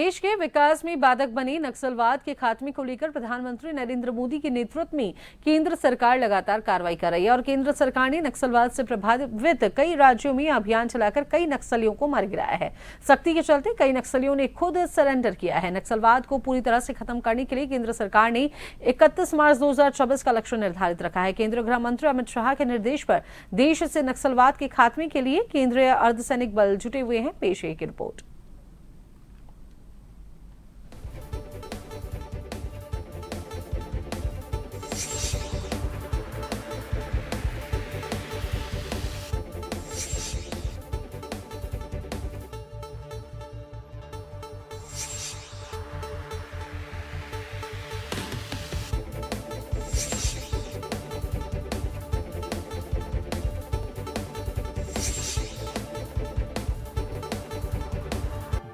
देश के विकास में बाधक बने नक्सलवाद के खात्मे को लेकर प्रधानमंत्री नरेंद्र मोदी के नेतृत्व में केंद्र सरकार लगातार कार्रवाई कर रही है और केंद्र सरकार ने नक्सलवाद से प्रभावित कई राज्यों में अभियान चलाकर कई नक्सलियों को मार गिराया है। सख्ती के चलते कई नक्सलियों ने खुद सरेंडर किया है। नक्सलवाद को पूरी तरह से खत्म करने के लिए केंद्र सरकार ने 31 मार्च 2024 का लक्ष्य निर्धारित रखा है। केंद्रीय गृह मंत्री अमित शाह के निर्देश पर देश से नक्सलवाद के खात्मे के लिए केंद्रीय अर्धसैनिक बल जुटे हुए हैं। पेश है एक रिपोर्ट।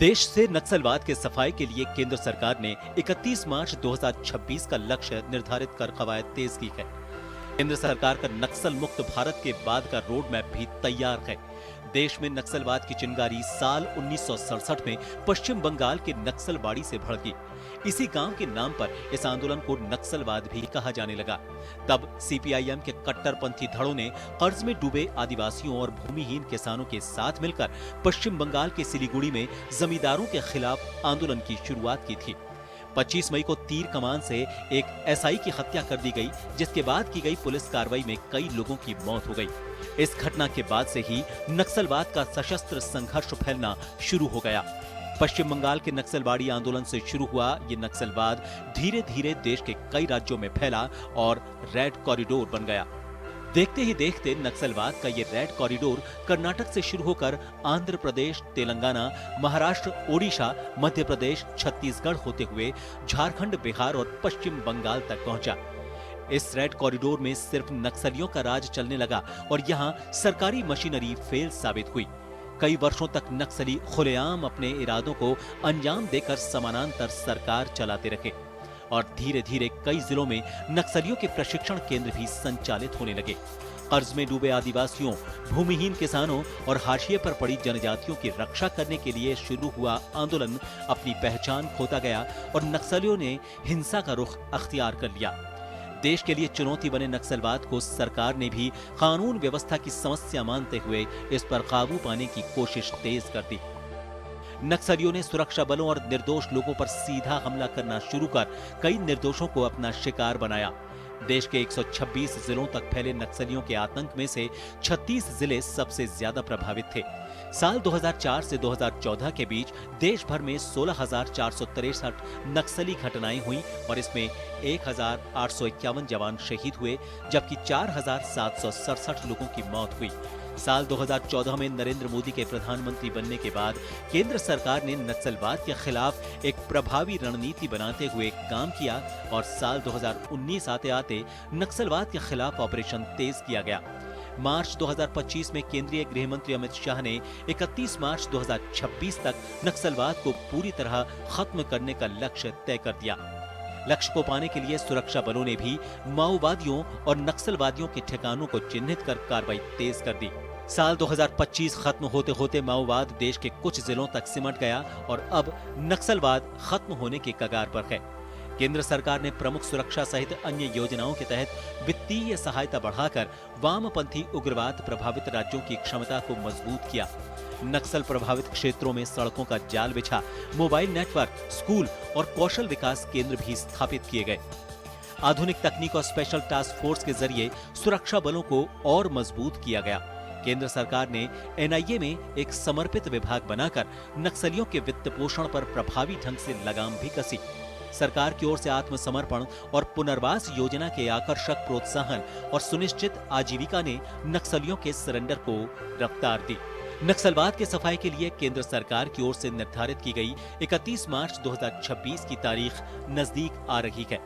देश से नक्सलवाद के सफाई के लिए केंद्र सरकार ने 31 मार्च 2026 का लक्ष्य निर्धारित कर कवायद तेज की है। केंद्र सरकार का नक्सल मुक्त भारत के बाद का रोड मैप भी तैयार है। देश में नक्सलवाद की चिंगारी साल 1967 में पश्चिम बंगाल के नक्सलबाड़ी से भड़की। इसी गांव के नाम पर इस आंदोलन को नक्सलवाद भी कहा जाने लगा। तब सीपीआईएम के कट्टरपंथी धड़ों ने कर्ज में डूबे आदिवासियों और भूमिहीन किसानों के साथ मिलकर पश्चिम बंगाल के सिलीगुड़ी में जमींदारों के खिलाफ आंदोलन की शुरुआत की थी। 25 मई को तीर कमान से एक एसआई की हत्या कर दी गई, जिसके बाद की गई पुलिस कार्रवाई में कई लोगों की मौत हो गई। इस घटना के बाद से ही नक्सलवाद का सशस्त्र संघर्ष फैलना शुरू हो गया। पश्चिम बंगाल के नक्सलवाड़ी आंदोलन से शुरू हुआ ये नक्सलवाद धीरे धीरे देश के कई राज्यों में फैला और रेड कॉरिडोर बन गया। देखते ही देखते नक्सलवाद का ये रेड कॉरिडोर कर्नाटक से शुरू होकर आंध्र प्रदेश, तेलंगाना, महाराष्ट्र, ओडिशा, मध्य प्रदेश, छत्तीसगढ़ होते हुए झारखंड, बिहार और पश्चिम बंगाल तक पहुंचा। इस रेड कॉरिडोर में सिर्फ नक्सलियों का राज चलने लगा और यहाँ सरकारी मशीनरी फेल साबित हुई। कई वर्षों तक नक्सली खुलेआम अपने इरादों को अंजाम देकर समानांतर सरकार चलाते रहे और धीरे धीरे कई जिलों में नक्सलियों के प्रशिक्षण केंद्र भी संचालित होने लगे। कर्ज में डूबे आदिवासियों, भूमिहीन किसानों और हाशिए पर पड़ी जनजातियों की रक्षा करने के लिए शुरू हुआ आंदोलन अपनी पहचान खोता गया और नक्सलियों ने हिंसा का रुख अख्तियार कर लिया। देश के लिए चुनौती बने नक्सलवाद को सरकार ने भी कानून व्यवस्था की समस्या मानते हुए इस पर काबू पाने की कोशिश तेज कर दी। नक्सलियों ने सुरक्षा बलों और निर्दोष लोगों पर सीधा हमला करना शुरू कर कई निर्दोषों को अपना शिकार बनाया। देश के 126 जिलों तक फैले नक्सलियों के आतंक में से 36 जिले सबसे ज्यादा प्रभावित थे। साल 2004 से 2014 के बीच देश भर में 16,463 नक्सली घटनाएं हुई और इसमें 1,851 जवान शहीद हुए, जबकि 4,767 लोगों की मौत हुई। साल 2014 में नरेंद्र मोदी के प्रधानमंत्री बनने के बाद केंद्र सरकार ने नक्सलवाद के खिलाफ एक प्रभावी रणनीति बनाते हुए काम किया और साल 2019 आते आते नक्सलवाद के खिलाफ ऑपरेशन तेज किया गया। मार्च 2025 में केंद्रीय गृह मंत्री अमित शाह ने 31 मार्च 2026 तक नक्सलवाद को पूरी तरह खत्म करने का लक्ष्य तय कर दिया। लक्ष्य को पाने के लिए सुरक्षा बलों ने भी माओवादियों और नक्सलवादियों के ठिकानों को चिन्हित कर कार्रवाई तेज कर दी। साल 2025 खत्म होते होते माओवाद देश के कुछ जिलों तक सिमट गया और अब नक्सलवाद खत्म होने के कगार पर है। केंद्र सरकार ने प्रमुख सुरक्षा सहित अन्य योजनाओं के तहत वित्तीय सहायता बढ़ाकर वामपंथी उग्रवाद प्रभावित राज्यों की क्षमता को मजबूत किया। नक्सल प्रभावित क्षेत्रों में सड़कों का जाल बिछा, मोबाइल नेटवर्क, स्कूल और कौशल विकास केंद्र भी स्थापित किए गए। आधुनिक तकनीक और स्पेशल टास्क फोर्स के जरिए सुरक्षा बलों को और मजबूत किया गया। केंद्र सरकार ने एनआईए में एक समर्पित विभाग बनाकर नक्सलियों के वित्त पोषण पर प्रभावी ढंग से लगाम भी कसी। सरकार की ओर से आत्मसमर्पण और पुनर्वास योजना के आकर्षक प्रोत्साहन और सुनिश्चित आजीविका ने नक्सलियों के सरेंडर को रफ्तार दी। नक्सलवाद के सफाई के लिए केंद्र सरकार की ओर से निर्धारित की गई 31 मार्च 2026 की तारीख नजदीक आ रही है।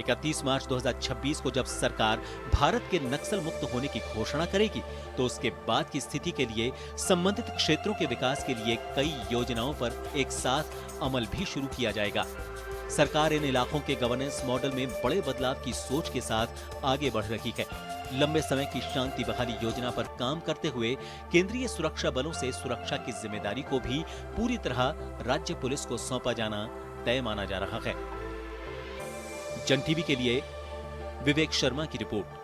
31 मार्च 2026 को जब सरकार भारत के नक्सल मुक्त होने की घोषणा करेगी, तो उसके बाद की स्थिति के लिए संबंधित क्षेत्रों के विकास के लिए कई योजनाओं पर एक साथ अमल भी शुरू किया जाएगा। सरकार इन इलाकों के गवर्नेंस मॉडल में बड़े बदलाव की सोच के साथ आगे बढ़ रही है। लंबे समय की शांति बहाली योजना पर काम करते हुए केंद्रीय सुरक्षा बलों से सुरक्षा की जिम्मेदारी को भी पूरी तरह राज्य पुलिस को सौंपा जाना तय माना जा रहा है। जन टीवी के लिए विवेक शर्मा की रिपोर्ट।